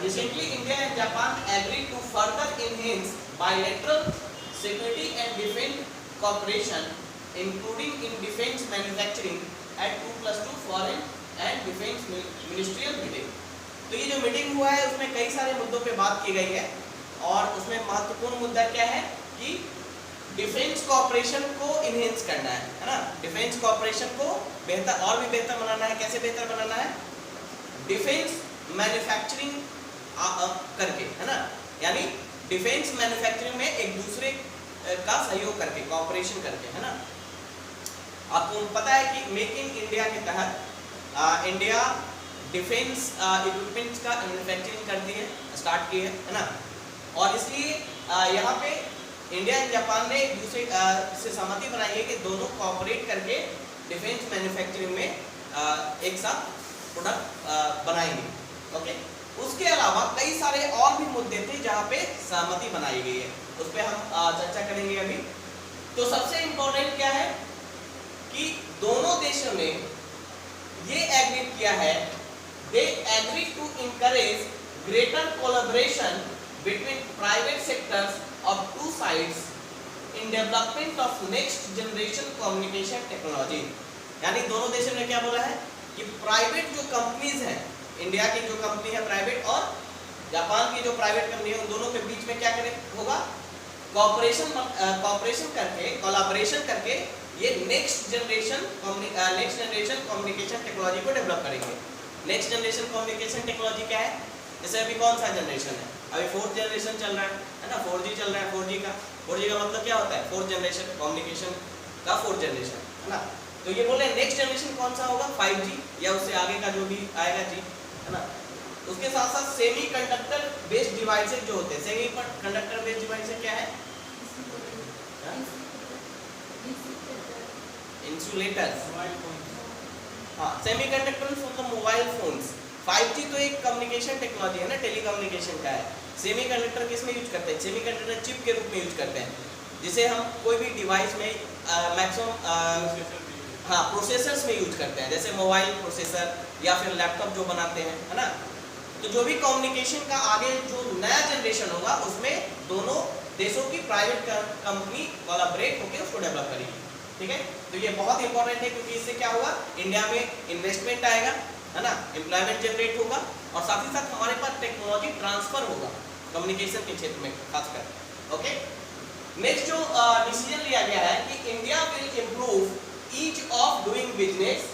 Recently, India and Japan agreed to further enhance bilateral security and defense cooperation, including in defense manufacturing at 2+2 foreign and defense ministerial meeting. तो ये जो meeting हुआ है उसमें कई सारे मुद्दों पे बात की गई है और उसमें महत्वपूर्ण मुद्दा क्या है कि डिफेंस कोऑपरेशन को इनहेंस करना है ना। डिफेंस कोऑपरेशन को बेहतर और भी बेहतर बनाना है। कैसे बेहतर बनाना है? डिफेंस मैन्युफैक्चरिंग करके, है ना, यानी डिफेंस मैन्युफैक्चरिंग में एक दूसरे का सहयोग करके, कोऑपरेशन करके, है ना। आपको पता है कि मेक इन इंडिया के तहत इंडिया डिफेंस इक्विपमेंट्स का मैन्युफैक्चरिंग करती है, स्टार्ट की है ना। और इसलिए यहाँ पे इंडिया एंड जापान ने एक दूसरे से सहमति बनाई है कि दोनों कोऑपरेट करके डिफेंस मैन्युफैक्चरिंग में एक साथ प्रोडक्ट बनाएंगे। ओके, उसके अलावा कई सारे और भी मुद्दे थे जहाँ पे सहमति बनाई गई है, उस पर हम चर्चा करेंगे अभी। तो सबसे इम्पोर्टेंट क्या है कि दोनों देशों ने ये एग्री किया है, they agree to encourage greater collaboration between private sectors of two sides in development of next generation communication technology। यानी दोनों देशों ने क्या बोला है कि प्राइवेट जो कंपनीज हैं, इंडिया की जो कंपनी है प्राइवेट और जापान की जो प्राइवेट कंपनी है, उन दोनों के बीच में क्या करे होगा? कोऑपरेशन करके, कोलैबोरेशन करके ये नेक्स्ट जनरेशन कम्युनिकेशन टेक्नोलॉजी को डेवलप करेंगे। नेक्स्ट जनरेशन कम्युनिकेशन टेक्नोलॉजी क्या है? जैसे अभी कौन सा जनरेशन है? अभी 4th जनरेशन चल रहा है ना, 4G चल रहा है। 4G का मतलब क्या होता है? 4th जनरेशन कम्युनिकेशन का 4th जनरेशन, है ना। तो ये बोले नेक्स्ट जनरेशन कौन सा होगा? 5G या उससे आगे का जो भी आएगा जी, है ना। उसके साथ साथ सेमी कंडक्टर बेस्ड डिवाइसेज जो होते हैं, सेमी कंडक्टर बेस्ड डिवाइसेज क्या है? इंसुलेटर्स, हाँ, सेमी कंडक्टर मतलब मोबाइल फोन्स। 5G तो एक कम्युनिकेशन टेक्नोलॉजी है ना, टेलीकम्युनिकेशन का है। सेमी कंडक्टर किस में यूज करते हैं? सेमी कंडक्टर चिप के रूप में यूज करते हैं, जिसे हम कोई भी डिवाइस में मैक्सिमम हाँ प्रोसेसर्स में यूज करते हैं, जैसे मोबाइल प्रोसेसर या फिर लैपटॉप जो बनाते हैं, है ना। तो जो भी कम्युनिकेशन का आगे जो नया जनरेशन होगा उसमें दोनों देशों की प्राइवेट कंपनी कोलैबोरेट होकर उसको डेवलप करेगी। ठीक है, तो ये बहुत इंपॉर्टेंट है क्योंकि इससे क्या होगा? इंडिया में इन्वेस्टमेंट आएगा, है ना, एम्प्लॉयमेंट जनरेट होगा और साथ ही साथ हमारे पास टेक्नोलॉजी ट्रांसफर होगा कम्युनिकेशन के क्षेत्र में खासकर। ओके, नेक्स्ट जो डिसीजन लिया गया है कि India will improve ease of doing business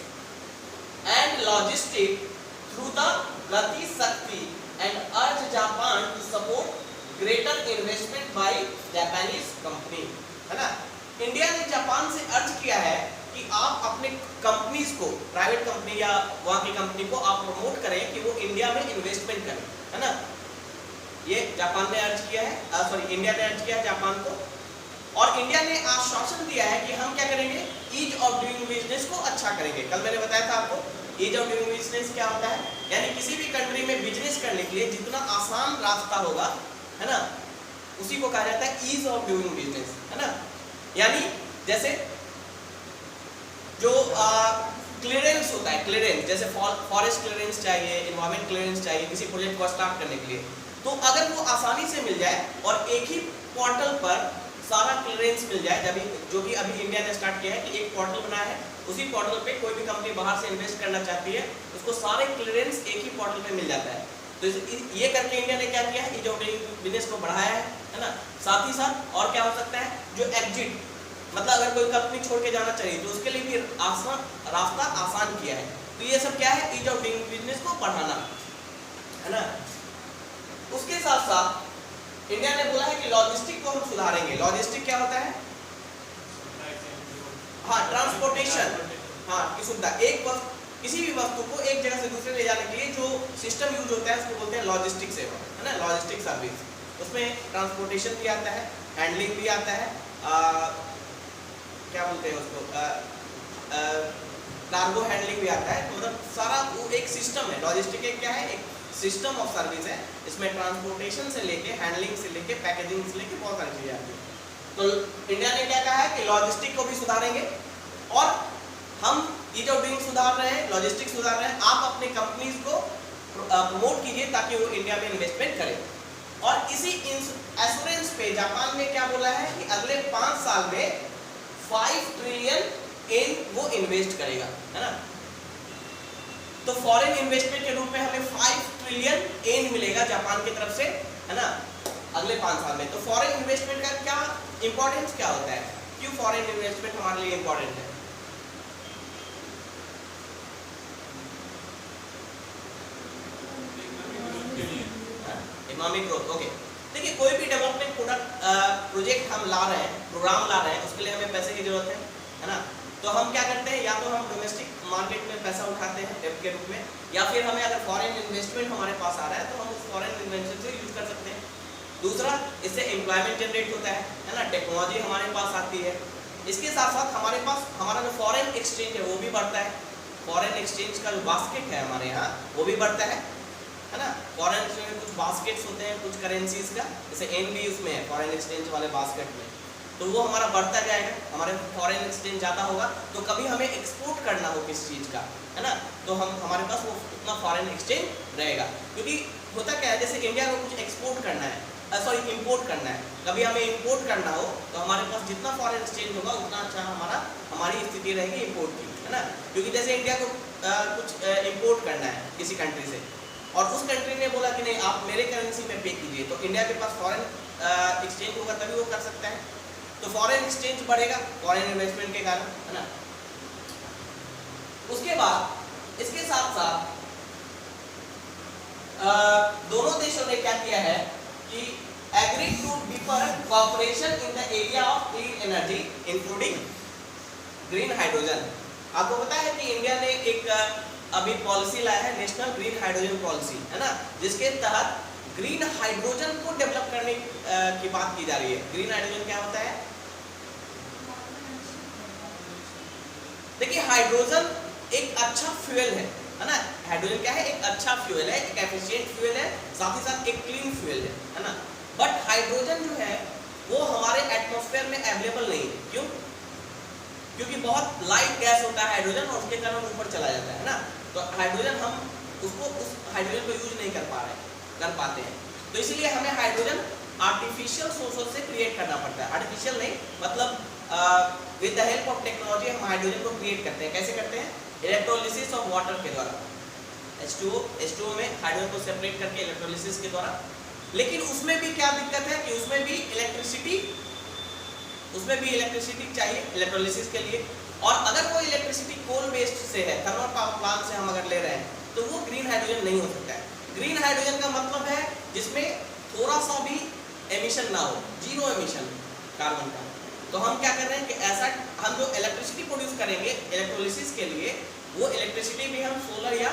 and logistic through the Gati Shakti and urge Japan to support greater investment by Japanese company, है ना। इंडिया ने जापान से अर्ज किया है कि आप अपने कंपनीज को, प्राइवेट कंपनी या वहाँ की कंपनी को आप प्रमोट करें कि वो इंडिया में इन्वेस्टमेंट करें, है ना। ये जापान ने अर्ज किया है, सॉरी इंडिया ने अर्ज किया है जापान को। और इंडिया ने आश्वासन दिया है कि हम क्या करेंगे? ईज ऑफ डूइंग बिजनेस को अच्छा करेंगे। कल मैंने बताया था आपको ईज ऑफ डूइंग बिजनेस क्या होता है, यानी किसी भी कंट्री में बिजनेस करने के लिए जितना आसान रास्ता होगा, है ना, उसी को कहा जाता है ईज ऑफ डूइंग बिजनेस, है ना। यानी जैसे जो क्लियरेंस होता है, क्लियरेंस जैसे फॉरेस्ट क्लियरेंस चाहिए, एनवायरमेंट क्लियरेंस चाहिए किसी प्रोजेक्ट को स्टार्ट करने के लिए, तो अगर वो आसानी से मिल जाए और एक ही पोर्टल पर सारा क्लियरेंस मिल जाए, जब जो कि अभी इंडिया ने स्टार्ट किया है कि एक पोर्टल बनाया है, उसी पोर्टल पे कोई भी कंपनी बाहर से इन्वेस्ट करना चाहती है, उसको सारे क्लियरेंस एक ही पोर्टल पे मिल जाता है। तो ये करके इंडिया ने क्या किया है? ईज ऑफ डूइंग बिजनेस को बढ़ाया है ना। साथ ही साथ और क्या हो सकता है? जो एग्जिट मतलब अगर कोई कंपनी छोड़ के जाना चाहिए तो उसके लिए भी रास्ता आसान किया है। तो ये सब क्या है? ईज ऑफ डूइंग बिजनेस को बढ़ाना, है ना। उसके साथ साथ इंडिया ने बोला है कि लॉजिस्टिक को हम सुधारेंगे। लॉजिस्टिक क्या होता है? हाँ, ट्रांसपोर्टेशन, हाँ की सुविधा। एक किसी भी वस्तु को एक जगह से दूसरे ले जाने के लिए जो सिस्टम यूज होता है उसको बोलते हैं लॉजिस्टिक सेवा, है ना, लॉजिस्टिक सर्विस। उसमें ट्रांसपोर्टेशन भी आता है, हैंडलिंग भी आता है, क्या बोलते हैं उसको, कार्गो हैंडलिंग भी आता है। मतलब सारा वो एक सिस्टम है। लॉजिस्टिक एक क्या है? एक सिस्टम ऑफ सर्विस है। इसमें ट्रांसपोर्टेशन से लेके, हैंडलिंग से लेके, पैकेजिंग से लेके बहुत सारी चीजें आती है। तो इंडिया ने क्या कहा है कि लॉजिस्टिक को भी सुधारेंगे और हम ईज ऑफ डूइंग सुधार रहे हैं, लॉजिस्टिक सुधार रहे हैं। आप अपने कंपनीज को प्रमोट कीजिए ताकि वो इंडिया में इन्वेस्टमेंट करे। और इसी एश्योरेंस पे जापान ने क्या बोला है कि अगले 5 साल में 5 ट्रिलियन yen वो इन्वेस्ट करेगा, है ना। तो फॉरेन इन्वेस्टमेंट के रूप में हमें 5 ट्रिलियन yen मिलेगा जापान की तरफ से, है ना, अगले 5 साल में। तो फॉरेन इन्वेस्टमेंट का क्या इंपॉर्टेंस क्या होता है, क्यों फॉरेन इन्वेस्टमेंट हमारे लिए इंपॉर्टेंट है? Economic growth. ओके, देखिए कोई भी डेवलपमेंट प्रोजेक्ट हम ला रहे हैं, प्रोग्राम ला रहे हैं, उसके लिए हमें पैसे की जरूरत है ना। तो हम क्या करते हैं, या तो हम डोमेस्टिक मार्केट में पैसा उठाते हैं डेब्ट के रूप में, या फिर हमें अगर फॉरेन इन्वेस्टमेंट हमारे पास आ रहा है तो हम उस फॉरेन इन्वेस्टमेंट से यूज कर सकते हैं। दूसरा, इससे एम्प्लॉयमेंट जनरेट होता है ना, टेक्नोलॉजी हमारे पास आती है। इसके साथ साथ हमारे पास हमारा जो फॉरेन एक्सचेंज है वो भी बढ़ता है। फॉरेन एक्सचेंज का जो बास्केट है हमारे यहाँ वो भी बढ़ता है ना। फॉरेन एक्सचेंज में कुछ बास्केट्स होते हैं कुछ करेंसीज का, जैसे एन भी उसमें है फॉरेन एक्सचेंज वाले बास्केट में, तो वो हमारा बढ़ता जाएगा। हमारे फॉरेन एक्सचेंज ज़्यादा होगा तो कभी हमें एक्सपोर्ट करना हो किस चीज़ का, है ना, तो हम हमारे पास वो उतना फॉरेन एक्सचेंज रहेगा। क्योंकि होता क्या है, जैसे इंडिया को कुछ एक्सपोर्ट करना है, सॉरी इंपोर्ट करना है, कभी हमें इंपोर्ट करना हो तो हमारे पास जितना फॉरेन एक्सचेंज होगा उतना अच्छा हमारी स्थिति रहेगी इंपोर्ट की, है ना। क्योंकि जैसे इंडिया को कुछ इंपोर्ट करना है किसी कंट्री से और उस कंट्री ने बोला कि नहीं आप मेरे करेंसी में पे कीजिए, तो इंडिया के पास फॉरेन एक्सचेंज होगा तभी वो कर सकता है। तो फॉरेन एक्सचेंज बढ़ेगा फॉरेन इन्वेस्टमेंट के कारण, है ना। उसके बाद इसके साथ साथ दोनों देशों ने क्या किया है कि agree to deeper cooperation in the area of clean energy including green hydrogen. आपको पता है कि इंडिया ने एक अभी पॉलिसी लाया है, नेशनल ग्रीन हाइड्रोजन पॉलिसी, है ना, जिसके तहत ग्रीन हाइड्रोजन को डेवलप करने की बात की जा रही है। ग्रीन हाइड्रोजन क्या होता है? देखिए हाइड्रोजन एक अच्छा फ्यूल है ना। हाइड्रोजन क्या है? एक अच्छा फ्यूल है, एक एफिशिएंट फ्यूल है, साथ ही साथ एक क्लीन फ्यूल है ना। बट हाइड्रोजन जो है वो हमारे एटमॉस्फेयर में अवेलेबल नहीं है। क्यों? क्योंकि बहुत लाइट गैस होता है हाइड्रोजन और उसके कारण ऊपर चला जाता है ना। तो हाइड्रोजन हम उस हाइड्रोजन को यूज नहीं कर पाते हैं। तो इसीलिए हमें हाइड्रोजन आर्टिफिशियल सोर्सेज से क्रिएट करना पड़ता है। आर्टिफिशियल नहीं मतलब with the help of technology हम हाइड्रोजन को क्रिएट करते हैं। कैसे करते हैं? इलेक्ट्रोलिसिस ऑफ वाटर के द्वारा। H2O में हाइड्रोजन को सेपरेट करके इलेक्ट्रोलिसिस के द्वारा। लेकिन उसमें भी क्या दिक्कत है कि उसमें भी इलेक्ट्रिसिटी चाहिए इलेक्ट्रोलिसिस के लिए। और अगर वो इलेक्ट्रिसिटी कोल बेस्ड से है, थर्मल पावर प्लांट से हम अगर ले रहे हैं, तो वो ग्रीन हाइड्रोजन नहीं हो सकता है। ग्रीन हाइड्रोजन का मतलब है जिसमें थोड़ा सा भी एमिशन ना हो, जीरो एमिशन कार्बन का। तो हम क्या कर रहे हैं कि ऐसा हम जो इलेक्ट्रिसिटी प्रोड्यूस करेंगे इलेक्ट्रोलिसिस के लिए, वो इलेक्ट्रिसिटी भी हम सोलर या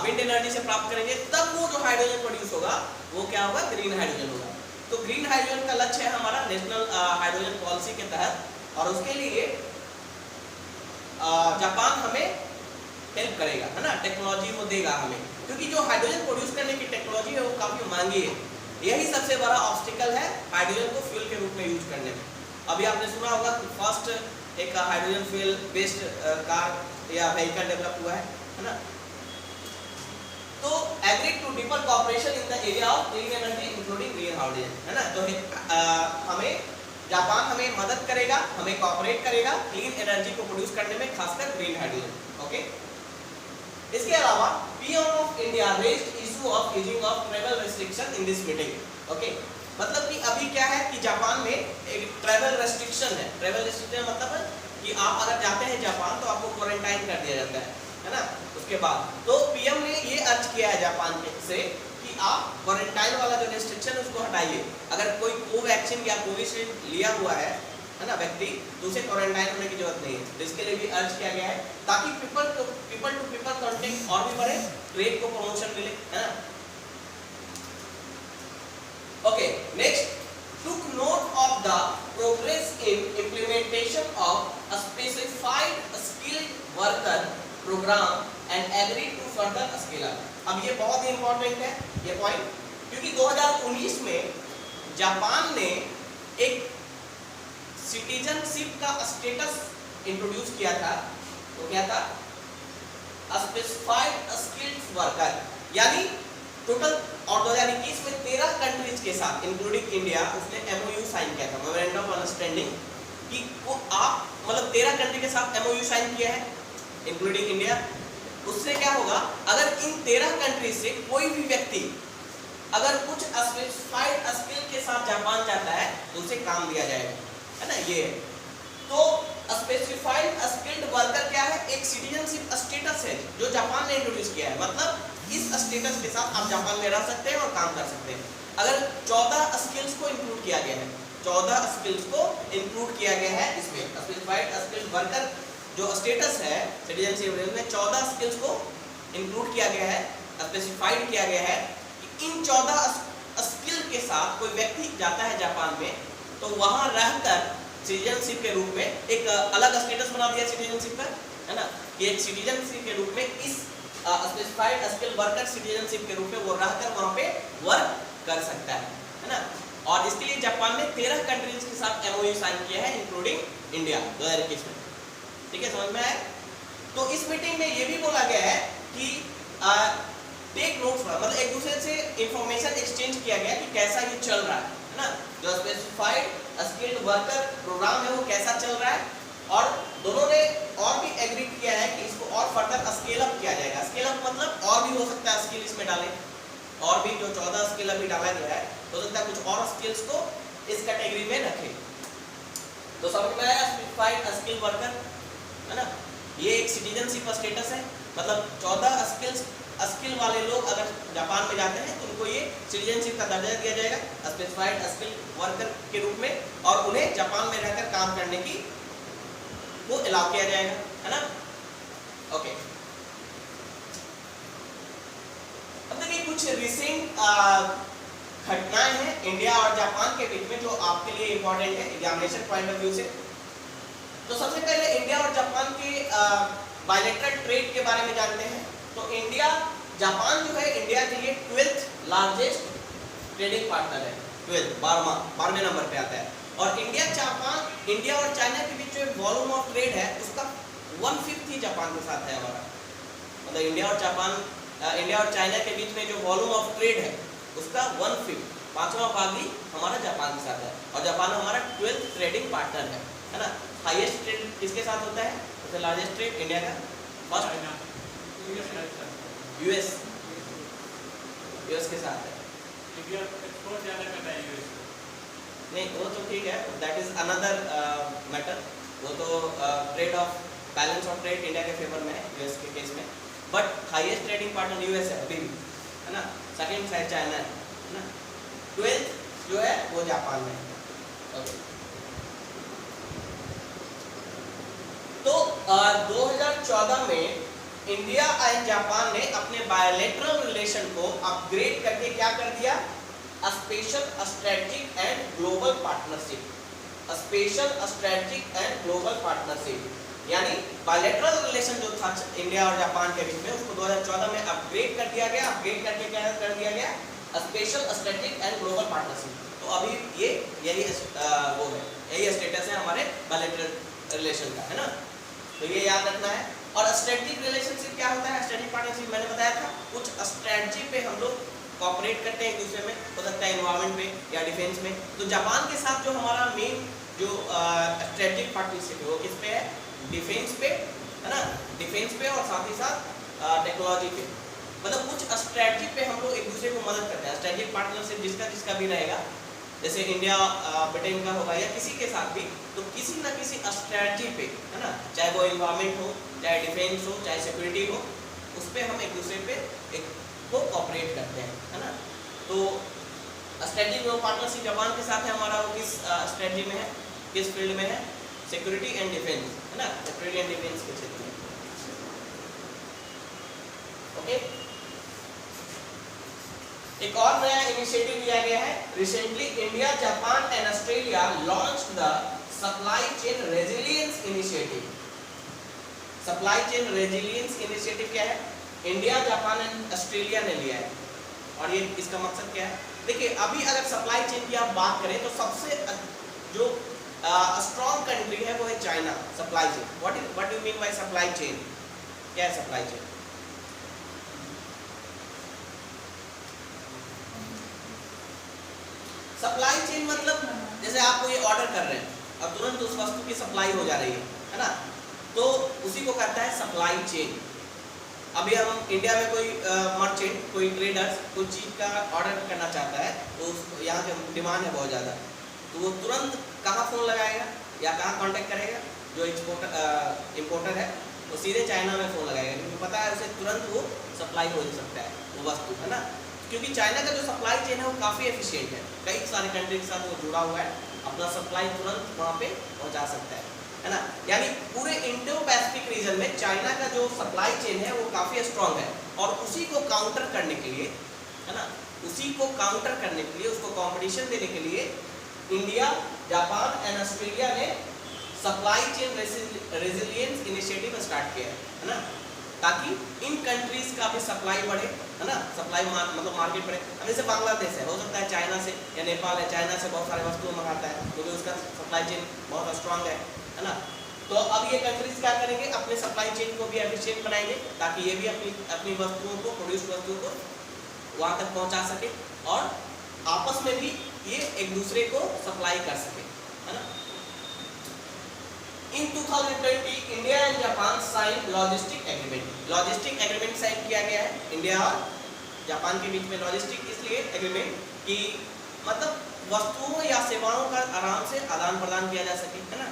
विंड एनर्जी से प्राप्त करेंगे, तब वो जो हाइड्रोजन प्रोड्यूस होगा वो क्या होगा? ग्रीन हाइड्रोजन होगा। तो ग्रीन हाइड्रोजन का लक्ष्य है हमारा नेशनल हाइड्रोजन पॉलिसी के तहत, और उसके लिए जापान हमें हेल्प करेगा, है ना, टेक्नोलॉजी वो देगा हमें। क्योंकि जो हाइड्रोजन प्रोड्यूस करने की टेक्नोलॉजी है वो काफ़ी महंगी है। यही सबसे बड़ा ऑब्स्टिकल है हाइड्रोजन को फ्यूल के रूप में यूज करने में। अभी आपने सुना होगा कि फर्स्ट एक हाइड्रोजन फ्यूल बेस्ड कार या व्हीकल डेवलप हुआ है ना। तो agree to deeper cooperation in the area of clean energy including green hydrogen, है ना। तो हमें जापान हमें मदद करेगा, हमें कोऑपरेट करेगा क्लीन एनर्जी को प्रोड्यूस करने में, खासकर ग्रीन हाइड्रोजन। ओके, इसके अलावा PM of India raised issue of easing of travel restriction in this meeting. Okay, मतलब कि अभी क्या है कि जापान में एक ट्रैवल रेस्ट्रिक्शन है। ट्रैवल रेस्ट्रिक्शन मतलब है कि आप अगर जाते हैं जापान तो आपको क्वारंटाइन कर दिया जाता है ना। उसके बाद तो पीएम ने ये अर्ज किया है जापान से कि आप क्वारंटाइन वाला जो रेस्ट्रिक्शन है उसको हटाइए। अगर कोई कोवैक्सीन या कोविशील्ड लिया हुआ है ना व्यक्ति, तो उसे क्वारंटाइन होने की जरूरत नहीं है। तो इसके लिए भी अर्ज किया गया है ताकि पीपल टू पीपल कांटेक्ट और भी बढ़े, ट्रेड को प्रमोशन मिले, है ना। Okay, next, took note of the progress in implementation of a specified skilled worker program and agreed to further scale up। अब ये बहुत ही इंपॉर्टेंट है ये पॉइंट, क्योंकि 2019 में जापान ने एक सिटीजनशिप का स्टेटस इंट्रोड्यूस किया था। तो क्या था? स्पेसिफाइड स्किल्ड वर्कर, यानी टोटल और 2021 में 13 कंट्रीज के साथ इंक्लूडिंग इंडिया उसने एमओयू साइन किया था, मेमोरेंडम ऑफ अंडरस्टैंडिंग, कि वो आप मतलब 13 कंट्री के साथ एमओयू साइन किया है इंक्लूडिंग इंडिया। उससे क्या होगा, अगर इन 13 कंट्री से कोई भी व्यक्ति अगर कुछ स्पेसिफाइड स्किल के साथ जापान जाता है तो उसे काम दिया जाएगा, है ना। ये तो स्पेसिफाइड स्किल्ड वर्कर क्या है, एक सिटीजनशिप स्टेटस है जो जापान ने इंट्रोड्यूस किया है, मतलब इस स्टेटस के साथ आप जापान में रह सकते हैं और काम कर सकते हैं। अगर 14 स्किल्स को इंक्लूड किया गया है, 14 स्किल्स को इंक्लूड किया गया है इसमें, स्पेसिफाइड स्किल्ड वर्कर जो स्टेटस है सिटीजनशिप में 14 स्किल्स को इंक्लूड किया गया है, स्पेसिफाइड किया गया है। इन 14 स्किल के साथ कोई व्यक्ति जाता है जापान में तो वहां रहकर सिटीजनशिप के रूप में एक अलग स्टेटस बना दिया सिटीजनशिप का, है ना, कि एक सिटीजनशिप के रूप में इस स्पेसिफाइड स्किल वर्कर सिटीजनशिप के रूप में वो रहकर वहां पे वर्क कर सकता है ना। और इसके लिए जापान ने 13 कंट्रीज के साथ एमओयू साइन किया है इंक्लूडिंग इंडिया 2021 में। ठीक है, समझ में आया। तो इस मीटिंग में ये भी बोला गया है कि टेक नोट्स, मतलब एक दूसरे से इंफॉर्मेशन एक्सचेंज किया गया कि कैसा ये चल रहा है ना, जो स्पेसिफाइड स्किल्ड वर्कर प्रोग्राम है वो कैसा चल रहा है। और दोनों ने और भी एग्री किया है कि इसको और फर्दर स्केल अप किया जाएगा। स्केल अप मतलब और भी हो सकता है स्किल इसमें डालें, और भी जो 14 स्किल अभी डाला गया है हो सकता है कुछ और स्किल्स को इस कैटेगरी में रखें। तो समझ में आया स्पेसिफाइड स्किल वर्कर, है ना, ये एक सिटीजनशिप स्टेटस है, मतलब 14 स्किल वाले लोग अगर जापान में जाते हैं तो उनको ये सिटीजनशिप का दर्जा दिया जाएगा स्पेसिफाइड स्किल वर्कर के रूप में, और उन्हें जापान में रहकर काम करने की वो अलाउ किया जाएगा, है ना। ओके, अब देखिए कुछ रिसेंट घटनाएं हैं इंडिया और जापान के बीच में जो आपके लिए इंपॉर्टेंट है एग्जामिनेशन पॉइंट ऑफ व्यू से। तो सबसे पहले इंडिया और जापान के बायलैटरल ट्रेड के बारे में जानते हैं। तो इंडिया, जापान जो है इंडिया के लिए 12th लार्जेस्ट ट्रेडिंग पार्टनर है, 12वें नंबर पे आता है। और इंडिया और चाइना के बीच जो वॉल्यूम ऑफ ट्रेड है उसका 1/5 ही जापान के साथ है हमारा, मतलब इंडिया और चाइना के बीच में जो वॉल्यूम ऑफ ट्रेड है उसका 1/5, 5वां भाग ही हमारा जापान के साथ है। और जापान हमारा 12th ट्रेडिंग पार्टनर है ना। हाईएस्ट ट्रेड किसके साथ होता है, सबसे लार्जेस्ट ट्रेड इंडिया का फर्स्ट यूएस के साथ है। इंडिया एक्सपोर्ट ज्यादा करता है यूएस नहीं, वो तो ठीक है, दैट इज अनदर मैटर, वो तो trade off balance of trade India के फेवर में है यूएस के केस में, but highest trading partner US है अभी भी, है ना। सेकंड शायद चाइना है ना। 12th जो है वो जापान में है। ओके, तो 2014 में इंडिया एंड जापान ने अपने बायलैटरल रिलेशन को अपग्रेड करके क्या कर दिया, special strategic and global partnership, special strategic and global partnership, यानी बायलैटरल रिलेशन जो था इंडिया और जापान के बीच में उसको 2014 में अपग्रेड कर दिया गया। अपग्रेड करके क्या कर दिया गया, special strategic and global partnership. तो अभी ये यही वो है, यही स्टेटस है हमारे बायलैटरल रिलेशन का, है ना। तो ये याद रखना है। और स्ट्रेटेजिक रिलेशनशिप क्या होता है, स्ट्रेटेजिक पार्टनरशिप मैंने बताया था, कुछ स्ट्रेटजी पे हम लोग कोऑपरेट करते हैं एक दूसरे में, हो सकता है एनवायरनमेंट पे या डिफेंस में। तो जापान के साथ जो हमारा मेन जो स्ट्रेटेजिक पार्टनरशिप है वो किस पे है, डिफेंस पे, है ना, डिफेंस पे और साथ ही साथ टेक्नोलॉजी पे, मतलब कुछ स्ट्रेटजी पे हम लोग एक दूसरे को मदद करते हैं। स्ट्रेटेजिक पार्टनरशिप जिसका भी रहेगा, जैसे इंडिया ब्रिटेन का होगा या किसी के साथ भी, तो किसी ना किसी स्ट्रेटजी पे, है ना, चाहे वो एनवायरनमेंट हो, चाहे डिफेंस हो, चाहे सिक्योरिटी हो, उस पर हम एक दूसरे पे एक को कोऑपरेट करते हैं, है ना। तो स्ट्रेटेजिक पार्टनरशिप जापान के साथ है हमारा, वो किस स्ट्रेटजी में है, किस फील्ड में है, सिक्योरिटी एंड डिफेंस, है ना, सिक्योरिटी एंड डिफेंस के क्षेत्र में। ओके, एक और नया इनिशिएटिव लिया गया है। Recently India, Japan and Australia launched the supply chain resilience initiative. Supply chain resilience initiative क्या है, इंडिया, जापान एंड ऑस्ट्रेलिया ने लिया है। और ये इसका मकसद क्या है, देखिए अभी अगर सप्लाई चेन की आप बात करें तो सबसे जो स्ट्रॉन्ग कंट्री है वो है China. Supply chain, what do you mean by supply chain, क्या है सप्लाई चेन? सप्लाई चेन मतलब जैसे आप कोई ऑर्डर कर रहे हैं और तुरंत उस वस्तु की सप्लाई हो जा रही है ना, तो उसी को कहता है सप्लाई चेन। अभी हम इंडिया में कोई मर्चेंट, कोई ट्रेडर्स कोई चीज़ का ऑर्डर करना चाहता है, तो यहाँ की डिमांड है बहुत ज़्यादा, तो वो तुरंत कहाँ फ़ोन लगाएगा या कहाँ कांटेक्ट करेगा? जो इम्पोर्टर है वो सीधे चाइना में फ़ोन लगाएगा, क्योंकि पता है उसे तुरंत वो सप्लाई हो सकता है वो वस्तु, है ना। क्योंकि चाइना का जो सप्लाई चेन है वो काफ़ी एफिशिएंट है, कई सारे कंट्री के साथ वो जुड़ा हुआ है, अपना सप्लाई तुरंत वहाँ पे पहुँचा सकता है ना। यानी पूरे इंडो पैसिफिक रीजन में चाइना का जो सप्लाई चेन है वो काफ़ी स्ट्रांग है, और उसी को काउंटर करने के लिए, है ना, उसी को काउंटर करने के लिए, उसको कंपटीशन देने के लिए इंडिया, जापान एंड ऑस्ट्रेलिया ने supply chain resilience initiative start किया है ना, ताकि इन कंट्रीज का भी सप्लाई बढ़े, है ना, सप्लाई मतलब मार्केट बढ़े। अब जैसे बांग्लादेश है, हो सकता है चाइना से या नेपाल है, चाइना से बहुत सारे वस्तुएं मंगाता है क्योंकि उसका सप्लाई चेन बहुत स्ट्रांग है ना। तो अब ये कंट्रीज क्या करेंगे, अपने सप्लाई चेन को भी एफिशिएंट बनाएंगे, ताकि ये भी अपनी वस्तुओं को, प्रोड्यूस वस्तुओं को वहाँ तक पहुँचा सके, और आपस में भी ये एक दूसरे को सप्लाई कर सके, है ना। In 2020, India and Japan signed logistic agreement. Logistic agreement sign किया गया है इंडिया और जापान के बीच में। लॉजिस्टिक इसलिए एग्रीमेंट कि मतलब वस्तुओं या सेवाओं का आराम से आदान प्रदान किया जा सके, है ना।